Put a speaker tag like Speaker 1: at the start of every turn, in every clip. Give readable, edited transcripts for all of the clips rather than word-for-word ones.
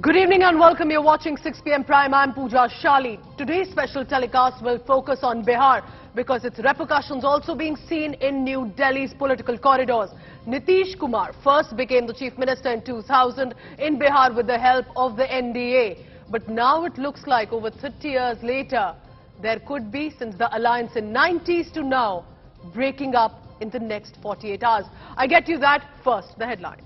Speaker 1: Good evening and welcome. You're watching 6 p.m. Prime. I'm Pooja Shali. Today's special telecast will focus on Bihar because its repercussions also being seen in New Delhi's political corridors. Nitish Kumar first became the Chief Minister in 2000 in Bihar with the help of the NDA. But now it looks like over 30 years later, there could be, since the alliance in 90s to now, breaking up in the next 48 hours. I get you that. First, the headlines.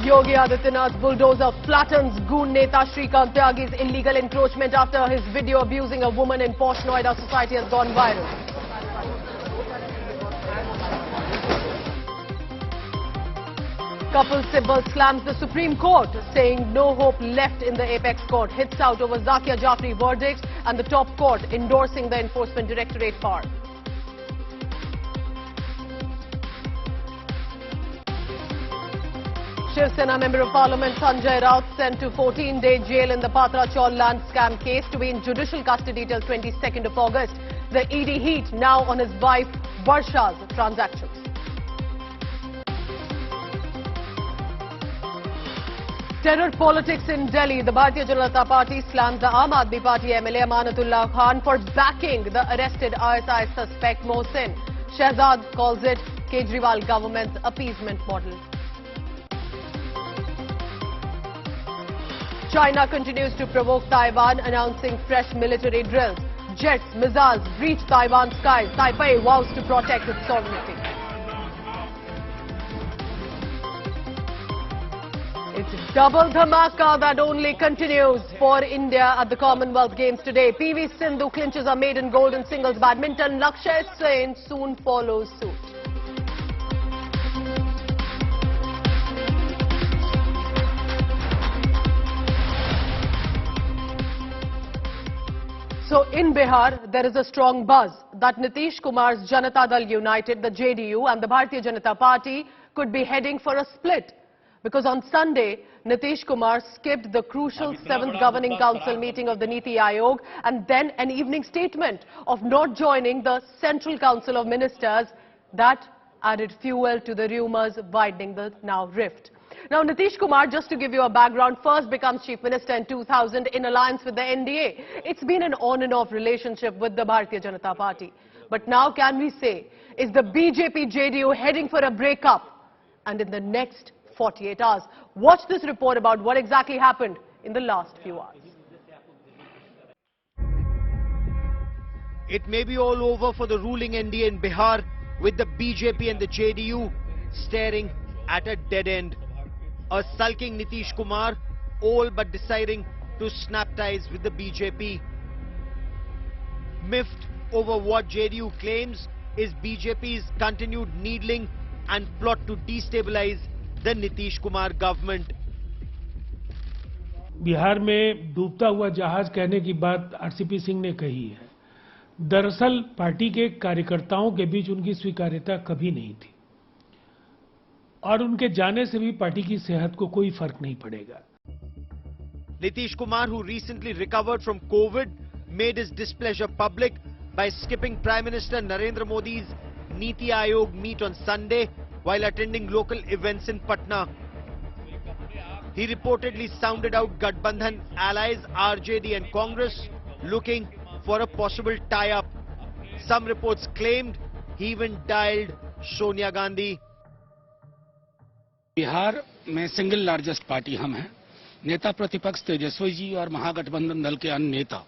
Speaker 1: Yogi Adityanath's bulldozer flattens goon Neta Shrikant Tyagi's illegal encroachment after his video abusing a woman in posh Noida society has gone viral. Kapil Sibal slams the Supreme Court, saying no hope left in the apex court. Hits out over Zakia Jafri verdicts and the top court endorsing the Enforcement Directorate power. Shiv Sena Member of Parliament Sanjay Raut sent to 14-day jail in the Patra Chaul land scam case to be in judicial custody till 22nd of August. The ED heat now on his wife Varsha's transactions. Terror politics in Delhi. The Bharatiya Janata Party slams the Aam Aadmi Party MLA Amanatullah Khan for backing the arrested ISI suspect Mohsin. Shehzad calls it Kejriwal government's appeasement model. China continues to provoke Taiwan, announcing fresh military drills. Jets, missiles breach Taiwan skies. Taipei vows to protect its sovereignty. It's double dhamaka that only continues for India at the Commonwealth Games today. PV Sindhu clinches her maiden gold in singles badminton. Lakshya Sen soon follows suit. So in Bihar, there is a strong buzz that Nitish Kumar's Janata Dal United, the JDU and the Bharatiya Janata Party could be heading for a split. Because on Sunday, Nitish Kumar skipped the crucial 7th Governing Council meeting of the Niti Aayog and then an evening statement of not joining the Central Council of Ministers. That added fuel to the rumours widening the now rift. Now, Nitish Kumar, just to give you a background, first becomes Chief Minister in 2000 in alliance with the NDA. It's been an on and off relationship with the Bharatiya Janata Party. But now, can we say, is the BJP-JDU heading for a breakup? And in the next 48 hours, watch this report about what exactly happened in the last few hours.
Speaker 2: It may be all over for the ruling NDA in Bihar, with the BJP and the JDU staring at a dead end. A sulking Nitish Kumar, all but deciding to snap ties with the BJP. Miffed over what JDU claims is BJP's continued needling and plot to destabilize the Nitish Kumar government.
Speaker 3: Bihar में डूबता हुआ जहाज कहने की बात RCP Singh ने कही है। दरअसल पार्टी के कार्यकर्ताओं के बीच उनकी स्वीकार्यता कभी नहीं थी और उनके जाने से भी पार्टी की सेहत को कोई फर्क नहीं पड़ेगा।
Speaker 2: Nitish Kumar, who recently recovered from COVID, made his displeasure public by skipping Prime Minister Narendra Modi's Niti Aayog meet on Sunday while attending local events in Patna. He reportedly sounded out Gathbandhan allies RJD and Congress, looking for a possible tie-up. Some reports claimed he even dialed Sonia Gandhi.
Speaker 4: Bihar में single largest party हम हैं। नेता प्रतिपक्ष तेजस्वी जी और महागठबंधन दल के अन्य नेता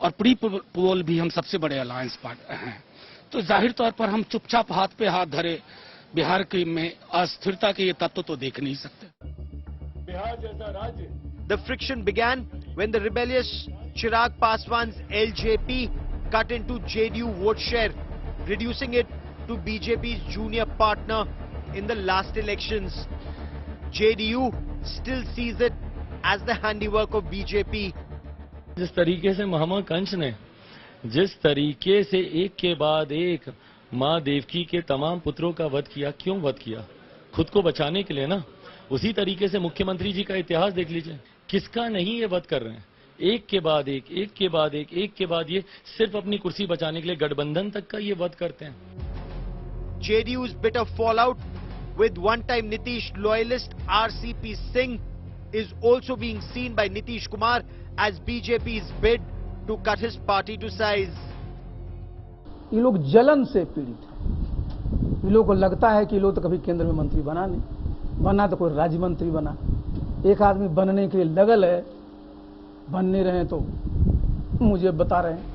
Speaker 4: और प्री पोल भी हम सबसे बड़े अलायंस पार्टनर हैं। तो जाहिर तौर पर हम चुपचाप हाथ पे हाथ धरे बिहार की में अस्थिरता के ये तत्व तो देख नहीं सकते।
Speaker 3: बिहार जैसा राज्य।
Speaker 2: The friction began when the rebellious Chirag Paswan's LJP cut into JDU vote share, reducing it to BJP's junior partner in the last elections. JDU still sees it as the handiwork of BJP.
Speaker 5: जिस तरीके से महामना कंस ने जिस तरीके से एक के बाद एक माँ देवकी के तमाम पुत्रों का वध किया, क्यों वध किया? खुद को बचाने के लिए ना। उसी तरीके से मुख्यमंत्री जी का इतिहास देख लीजिए, किसका नहीं ये वध कर रहे हैं, एक के बाद एक, एक के बाद एक, एक के बाद ये, सिर्फ अपनी कुर्सी बचाने के लिए गठबंधन तक का ये वध करते हैं।
Speaker 2: JDU's bitter fallout with one-time Nitish loyalist RCP Singh is also being seen by Nitish Kumar as BJP's bid to cut his party to size.
Speaker 6: ये लोग जलन से पीड़ित हैं। ये लोगों को लगता है कि ये लोग तो कभी केंद्र में मंत्री बना नहीं, बना तो कोई राज्य मंत्री बना। एक आदमी बनने के लिए लगल है, बन नहीं रहे तो मुझे बता रहे हैं।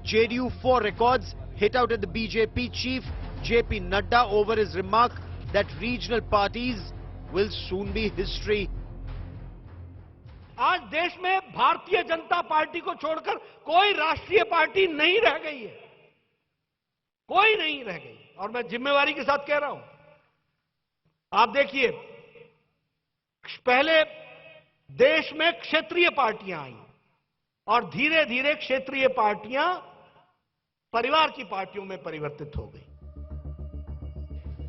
Speaker 2: JDU 4 records hit out at the BJP chief JP Nadda over his remark that regional parties will soon be history.
Speaker 7: आज देश में भारतीय जनता पार्टी को छोड़कर कोई राष्ट्रीय पार्टी नहीं रह गई है, कोई नहीं रह गई। और मैं जिम्मेवारी के साथ कह रहा हूं, आप देखिए, पहले देश में क्षेत्रीय पार्टियां आई और धीरे धीरे क्षेत्रीय पार्टियां परिवार की पार्टियों में परिवर्तित हो गई।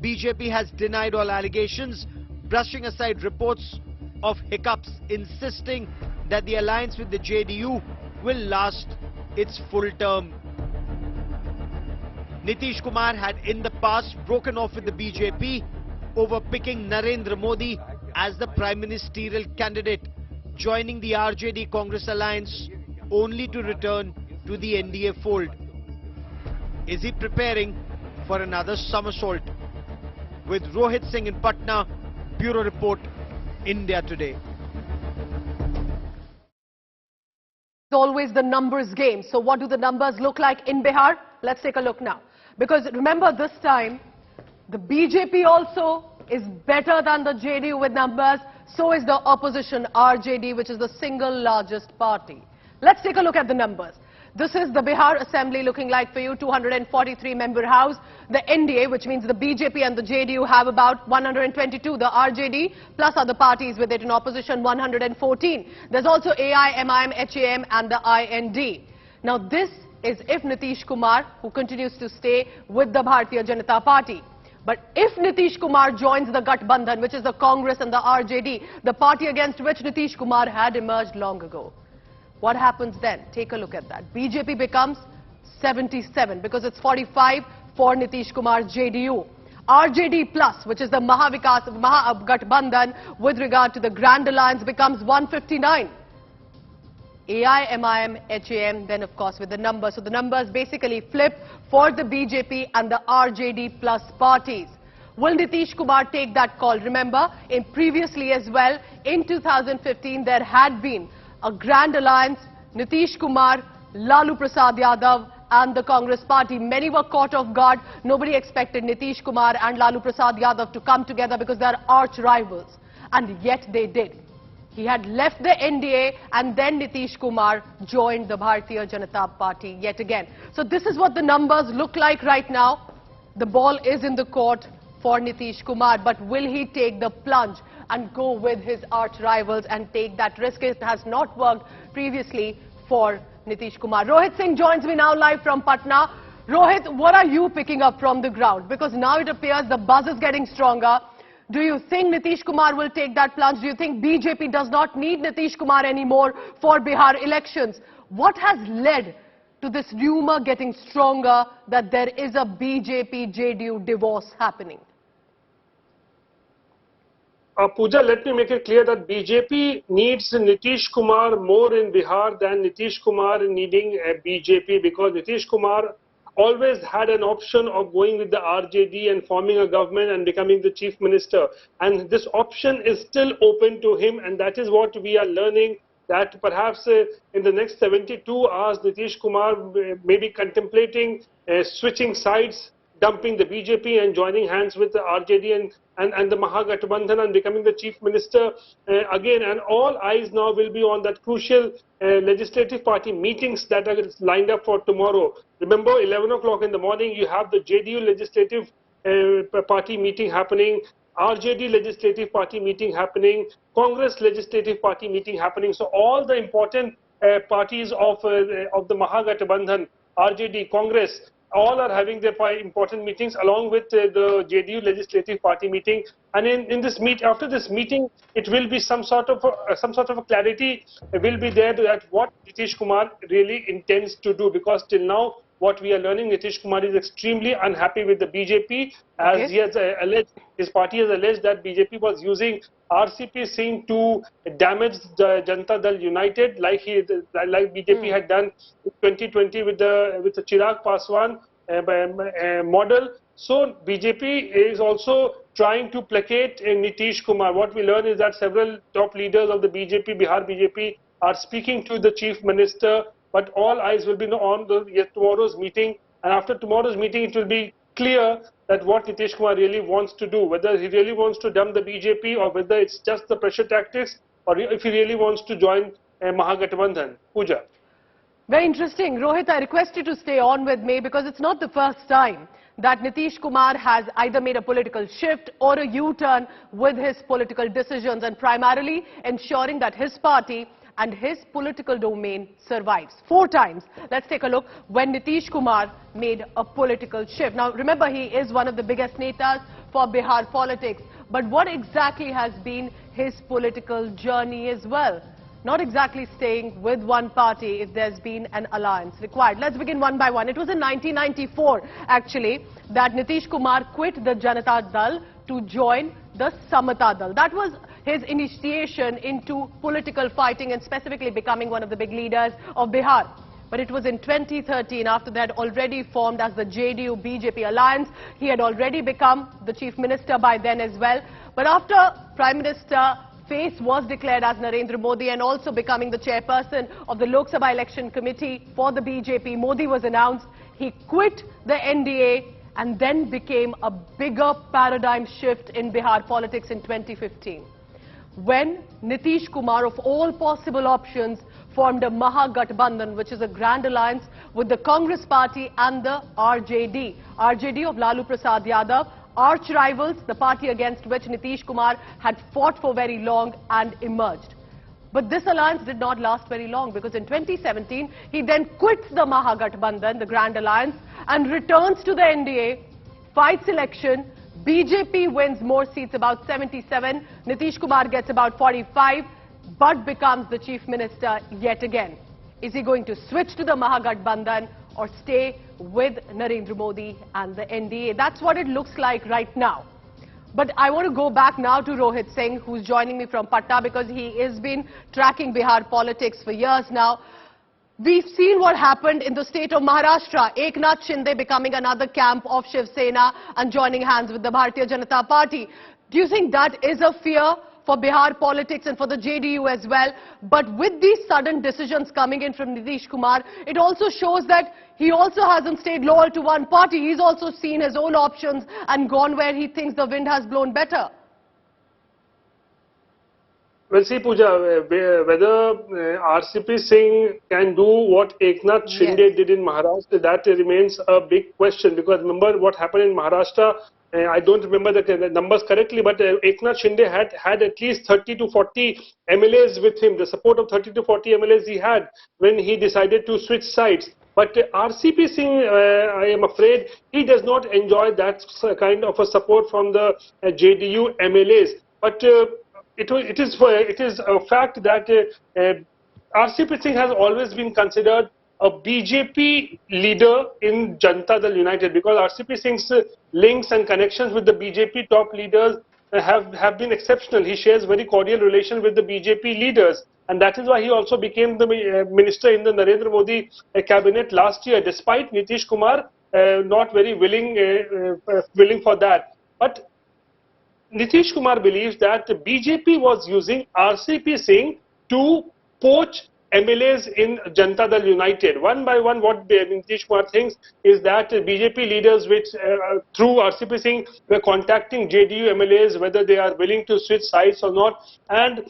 Speaker 2: BJP has denied all allegations, brushing aside reports of hiccups, insisting that the alliance with the JDU will last its full term. Nitish Kumar had in the past broken off with the BJP over picking Narendra Modi as the prime ministerial candidate, joining the RJD Congress alliance only to return to the NDA fold. Is he preparing for another somersault? With Rohit Singh in Patna, Bureau Report, India Today.
Speaker 1: It's always the numbers game. So what do the numbers look like in Bihar? Let's take a look now. Because remember, this time, the BJP also is better than the JDU with numbers. So is the opposition RJD, which is the single largest party. Let's take a look at the numbers. This is the Bihar Assembly looking like for you, 243-member house. The NDA, which means the BJP and the JDU, have about 122. The RJD plus other parties with it in opposition, 114. There's also AI, MIM, HAM and the IND. Now this is if Nitish Kumar, who continues to stay with the Bharatiya Janata Party. But if Nitish Kumar joins the Gathbandhan, which is the Congress and the RJD, the party against which Nitish Kumar had emerged long ago, what happens then? Take a look at that. BJP becomes 77 because it's 45 for Nitish Kumar's JDU. RJD plus, which is the Gathbandhan with regard to the Grand Alliance, becomes 159. AI, MIM, HAM, then of course with the numbers. So the numbers basically flip for the BJP and the RJD plus parties. Will Nitish Kumar take that call? Remember, previously as well, in 2015, there had been a grand alliance, Nitish Kumar, Lalu Prasad Yadav and the Congress party. Many were caught off guard. Nobody expected Nitish Kumar and Lalu Prasad Yadav to come together because they are arch rivals. And yet they did. He had left the NDA and then Nitish Kumar joined the Bharatiya Janata Party yet again. So this is what the numbers look like right now. The ball is in the court for Nitish Kumar, but will he take the plunge and go with his arch rivals and take that risk? It has not worked previously for Nitish Kumar. Rohit Singh joins me now live from Patna. Rohit, what are you picking up from the ground? Because now it appears the buzz is getting stronger. Do you think Nitish Kumar will take that plunge? Do you think BJP does not need Nitish Kumar anymore for Bihar elections? What has led to this rumor getting stronger that there is a BJP-JDU divorce happening?
Speaker 8: Pooja, let me make it clear that BJP needs Nitish Kumar more in Bihar than Nitish Kumar needing BJP, because Nitish Kumar always had an option of going with the RJD and forming a government and becoming the chief minister. And this option is still open to him, and that is what we are learning, that perhaps in the next 72 hours, Nitish Kumar may be contemplating switching sides, dumping the BJP and joining hands with the RJD and the Mahagathbandhan and becoming the chief minister again. And all eyes now will be on that crucial legislative party meetings that are lined up for tomorrow. Remember, 11 o'clock in the morning, you have the JDU legislative party meeting happening, RJD legislative party meeting happening, Congress legislative party meeting happening. So all the important parties of the Mahagathbandhan, RJD, Congress, all are having their important meetings along with the JDU legislative party meeting. And in this after this meeting, it will be some sort of a clarity will be there that what Nitish Kumar really intends to do, because till now what we are learning, Nitish Kumar is extremely unhappy with the BJP, as he has alleged, his party has alleged that BJP was using RCP Singh to damage the Janata Dal United, like BJP had done in 2020 with the Chirag Paswan model. So BJP is also trying to placate Nitish Kumar. What we learn is that several top leaders of the BJP, Bihar BJP, are speaking to the Chief Minister, but all eyes will be on tomorrow's meeting. And after tomorrow's meeting, it will be clear that what Nitish Kumar really wants to do, whether he really wants to dump the BJP or whether it's just the pressure tactics, or if he really wants to join Mahagathbandhan. Pooja.
Speaker 1: Very interesting. Rohit, I request you to stay on with me because it's not the first time that Nitish Kumar has either made a political shift or a U-turn with his political decisions, and primarily ensuring that his party and his political domain survives. 4 times. Let's take a look when Nitish Kumar made a political shift. Now, remember, he is one of the biggest netas for Bihar politics. But what exactly has been his political journey as well? Not exactly staying with one party if there's been an alliance required. Let's begin one by one. It was in 1994, actually, that Nitish Kumar quit the Janata Dal to join the Samata Dal. That was his initiation into political fighting and specifically becoming one of the big leaders of Bihar. But it was in 2013, after they had already formed as the JDU-BJP alliance. He had already become the Chief Minister by then as well. But after Prime Minister face was declared as Narendra Modi and also becoming the chairperson of the Lok Sabha Election Committee for the BJP, Modi was announced. He quit the NDA and then became a bigger paradigm shift in Bihar politics in 2015. When Nitish Kumar, of all possible options, formed a Mahagathbandhan, which is a grand alliance with the Congress party and the RJD. RJD of Lalu Prasad Yadav, arch rivals, the party against which Nitish Kumar had fought for very long and emerged. But this alliance did not last very long, because in 2017, he then quits the Mahagathbandhan, the grand alliance, and returns to the NDA, fights election. BJP wins more seats, about 77. Nitish Kumar gets about 45, but becomes the Chief Minister yet again. Is he going to switch to the Mahagathbandhan or stay with Narendra Modi and the NDA? That's what it looks like right now. But I want to go back now to Rohit Singh, who's joining me from Patna, because he has been tracking Bihar politics for years now. We've seen what happened in the state of Maharashtra. Eknath Shinde becoming another camp of Shiv Sena and joining hands with the Bharatiya Janata Party. Do you think that is a fear for Bihar politics and for the JDU as well? But with these sudden decisions coming in from Nitish Kumar, it also shows that he also hasn't stayed loyal to one party. He's also seen his own options and gone where he thinks the wind has blown better.
Speaker 8: Well, see, Pooja, whether RCP Singh can do what Eknath Shinde did in Maharashtra, that remains a big question. Because remember what happened in Maharashtra, I don't remember the numbers correctly, but Eknath Shinde had at least 30 to 40 MLAs with him, the support of 30 to 40 MLAs he had when he decided to switch sides. But RCP Singh, I am afraid, he does not enjoy that kind of a support from the JDU MLAs. But it is a fact that RCP Singh has always been considered a BJP leader in Janata Dal United, because RCP Singh's links and connections with the BJP top leaders have been exceptional. He shares very cordial relation with the BJP leaders, and that is why he also became the minister in the Narendra Modi cabinet last year, despite Nitish Kumar not very willing for that. But Nitish Kumar believes that the BJP was using RCP Singh to poach MLAs in Janata Dal United. One by one, what Nitish Kumar thinks is that BJP leaders which through RCP Singh were contacting JDU MLAs whether they are willing to switch sides or not. And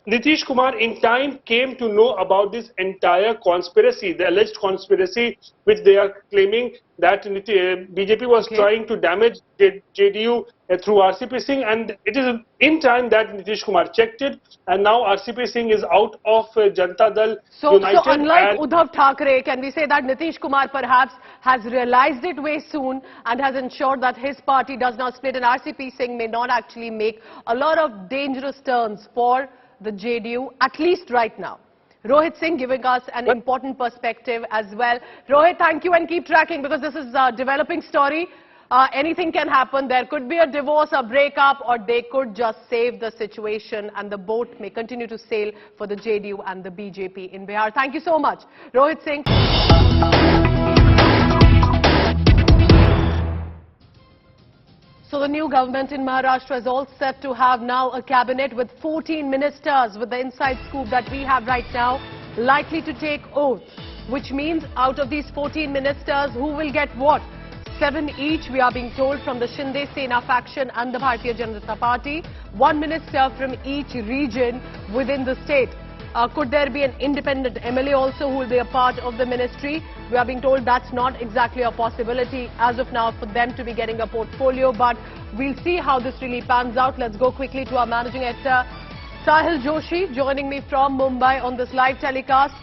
Speaker 8: Nitish Kumar in time came to know about this entire conspiracy, the alleged conspiracy which they are claiming that BJP was trying to damage JDU through RCP Singh, and it is in time that Nitish Kumar checked it, and now RCP Singh is out of Janata Dal United.
Speaker 1: So unlike Uddhav Thackeray, can we say that Nitish Kumar perhaps has realized it way soon and has ensured that his party does not split, and RCP Singh may not actually make a lot of dangerous turns for the JDU, at least right now? Rohit Singh giving us an important perspective as well. Rohit, thank you and keep tracking because this is a developing story. Anything can happen. There could be a divorce, a breakup, or they could just save the situation and the boat may continue to sail for the JDU and the BJP in Bihar. Thank you so much. Rohit Singh. So the new government in Maharashtra is all set to have now a cabinet with 14 ministers, with the inside scoop that we have right now, likely to take oath, which means out of these 14 ministers, who will get what? 7 each, we are being told, from the Shinde-Sena faction and the Bharatiya Janata Party. 1 minister from each region within the state. Could there be an independent MLA also who will be a part of the ministry? We are being told that's not exactly a possibility as of now for them to be getting a portfolio, but we'll see how this really pans out. Let's go quickly to our managing editor, Sahil Joshi, joining me from Mumbai on this live telecast.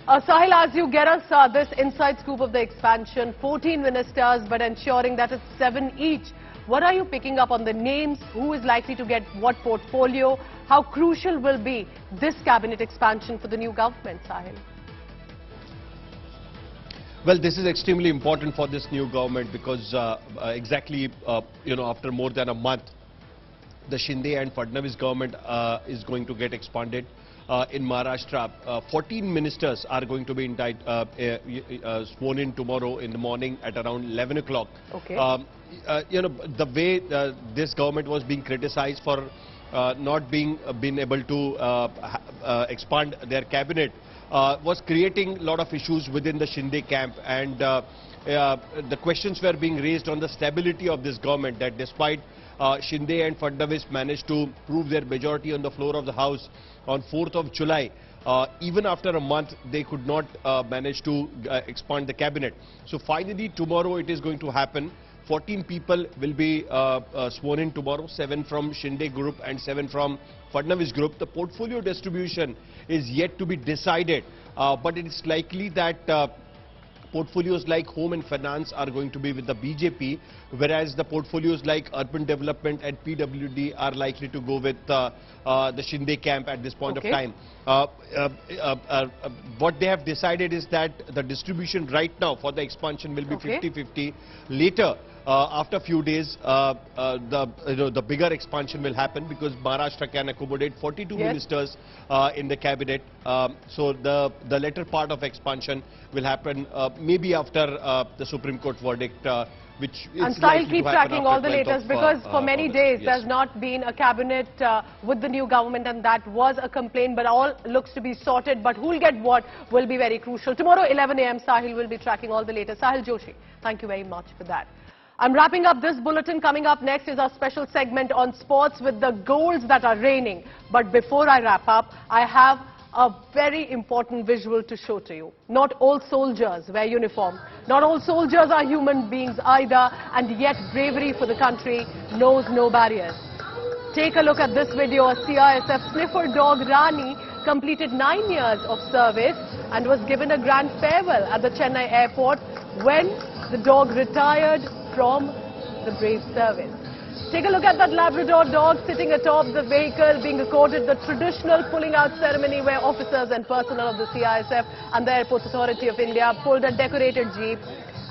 Speaker 1: Sahil, as you get us this inside scoop of the expansion, 14 ministers, but ensuring that it's 7 each. What are you picking up on the names? Who is likely to get what portfolio? How crucial will be this cabinet expansion for the new government, Sahil?
Speaker 9: Well, this is extremely important for this new government because after more than a month, the Shinde and Fadnavis government is going to get expanded. In Maharashtra, 14 ministers are going to be sworn in tomorrow in the morning at around 11 o'clock.
Speaker 1: Okay.
Speaker 9: The way this government was being criticized for not being able to expand their cabinet was creating a lot of issues within the Shinde camp, and the questions were being raised on the stability of this government, that despite Shinde and Fadnavis managed to prove their majority on the floor of the House on 4th of July. Even after a month, they could not manage to expand the cabinet. So finally, tomorrow it is going to happen. 14 people will be sworn in tomorrow, 7 from Shinde group and 7 from Fadnavis group. The portfolio distribution is yet to be decided, but it is likely that portfolios like home and finance are going to be with the BJP, whereas the portfolios like urban development and PWD are likely to go with the Shinde camp at this point of time. What they have decided is that the distribution right now for the expansion will be 50-50. Later, after a few days, the bigger expansion will happen because Maharashtra can accommodate 42 ministers in the cabinet. So the latter part of expansion will happen maybe after the Supreme Court verdict, which is
Speaker 1: and Sahil,
Speaker 9: likely
Speaker 1: keep
Speaker 9: to happen
Speaker 1: tracking all the latest because for many days there's not been a cabinet with the new government, and that was a complaint, but all looks to be sorted. But who'll get what will be very crucial. Tomorrow 11 a.m. Sahil will be tracking all the latest. Sahil Joshi, thank you very much for that. I'm wrapping up this bulletin. Coming up next is our special segment on sports with the goals that are reigning. But before I wrap up, I have a very important visual to show to you. Not all soldiers wear uniforms. Not all soldiers are human beings either, and yet bravery for the country knows no barriers. Take a look at this video. A CISF sniffer dog, Rani, completed 9 years of service and was given a grand farewell at the Chennai airport when the dog retired from the brave service. Take a look at that Labrador dog sitting atop the vehicle, being accorded the traditional pulling out ceremony where officers and personnel of the CISF and the Airports Authority of India pulled a decorated jeep,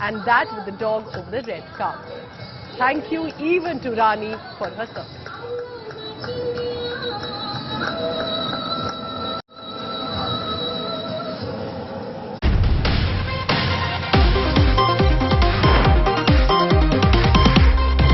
Speaker 1: and that with the dog over the red carpet. Thank you even to Rani for her service.